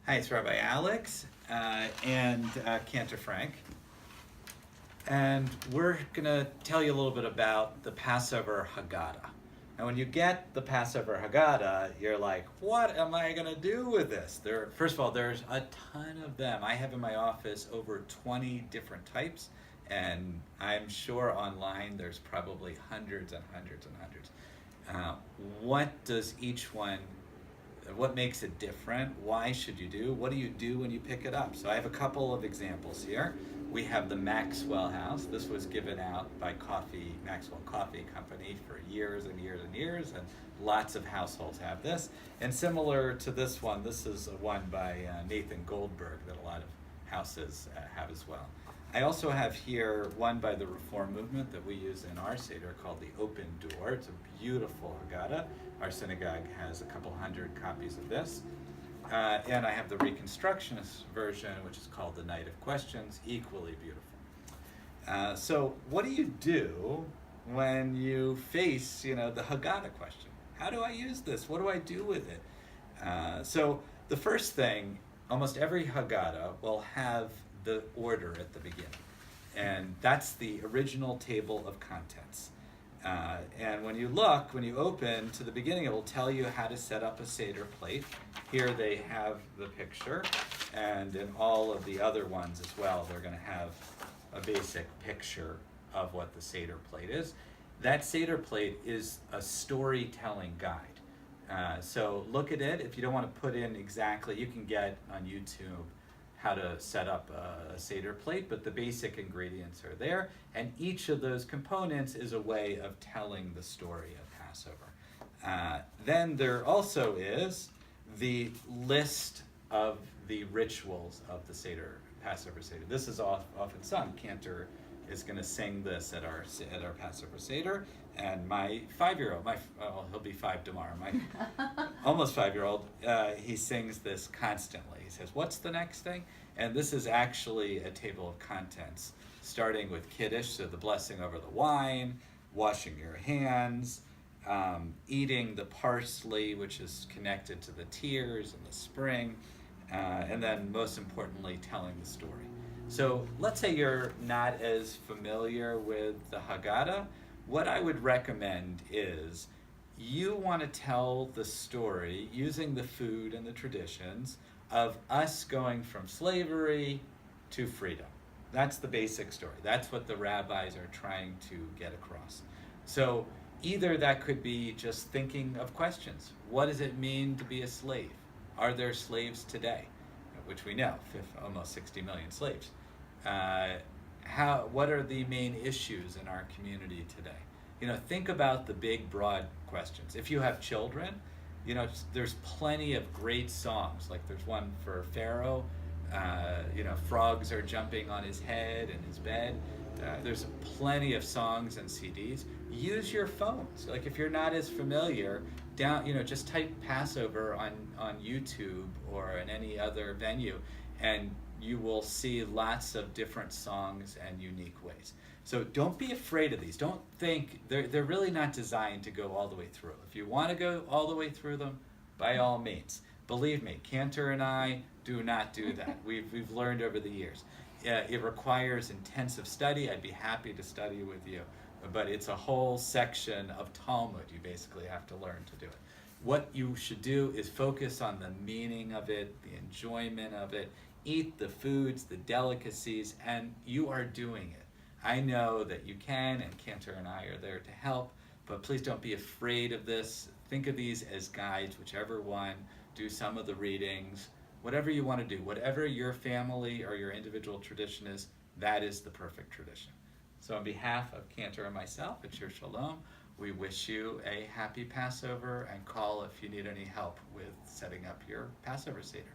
Hi, it's Rabbi Alex and Cantor Frank. And we're going to tell you a little bit about the Passover Haggadah. Now, when you get the Passover Haggadah, you're like, what am I going to do with this? First of all, there's a ton of them. I have in my office over 20 different types, and I'm sure online there's probably hundreds and hundreds and hundreds. What does each one, what makes it different? Why should you do? What do you do when you pick it up? So I have a couple of examples here. We have the Maxwell House. This was given out by Maxwell Coffee Company for years and years and years, and lots of households have this. And similar to this one, this is one by Nathan Goldberg that a lot of houses have as well. I also have here one by the Reform Movement that we use in our Seder called the Open Door. It's a beautiful Haggadah. Our synagogue has a couple hundred copies of this. And I have the Reconstructionist version, which is called the Night of Questions, equally beautiful. So what do you do when you face, the Haggadah question? How do I use this? What do I do with it? So the first thing, almost every Haggadah will have the order at the beginning. And that's the original table of contents. And when you open to the beginning, it will tell you how to set up a Seder plate. Here they have the picture, and in all of the other ones as well, they're going to have a basic picture of what the Seder plate is. That Seder plate is a storytelling guide. So look at it. If you don't want to put in exactly, you can get on YouTube how to set up a Seder plate, but the basic ingredients are there, and each of those components is a way of telling the story of Passover. Then there also is the list of the rituals of the Passover Seder. This is often sung. Cantor is going to sing this at our Passover Seder, and my 5-year-old, he'll be 5 tomorrow, my almost 5-year-old, he sings this constantly. He says, what's the next thing? And this is actually a table of contents, starting with Kiddush, so the blessing over the wine, washing your hands, eating the parsley, which is connected to the tears and the spring, and then most importantly, telling the story. So let's say you're not as familiar with the Haggadah. What I would recommend is you want to tell the story using the food and the traditions of us going from slavery to freedom. That's the basic story. That's what the rabbis are trying to get across. So either that could be just thinking of questions. What does it mean to be a slave? Are there slaves today? Which we know, almost 60 million slaves. What are the main issues in our community today? Think about the big, broad questions. If you have children, there's plenty of great songs. Like there's one for Pharaoh, frogs are jumping on his head and his bed. There's plenty of songs and CDs. Use your phones. Like if you're not as familiar, just type Passover on YouTube or in any other venue, and you will see lots of different songs and unique ways. So don't be afraid of these. Don't think, they're really not designed to go all the way through. If you want to go all the way through them, by all means. Believe me, Cantor and I do not do that. We've learned over the years. It requires intensive study. I'd be happy to study with you. But it's a whole section of Talmud you basically have to learn to do it. What you should do is focus on the meaning of it, the enjoyment of it, eat the foods, the delicacies, and you are doing it. I know that you can, and Cantor and I are there to help, but please don't be afraid of this. Think of these as guides, whichever one. Do some of the readings, whatever you want to do, whatever your family or your individual tradition is, that is the perfect tradition. So on behalf of Cantor and myself at Shir Shalom, we wish you a happy Passover, and call if you need any help with setting up your Passover Seder.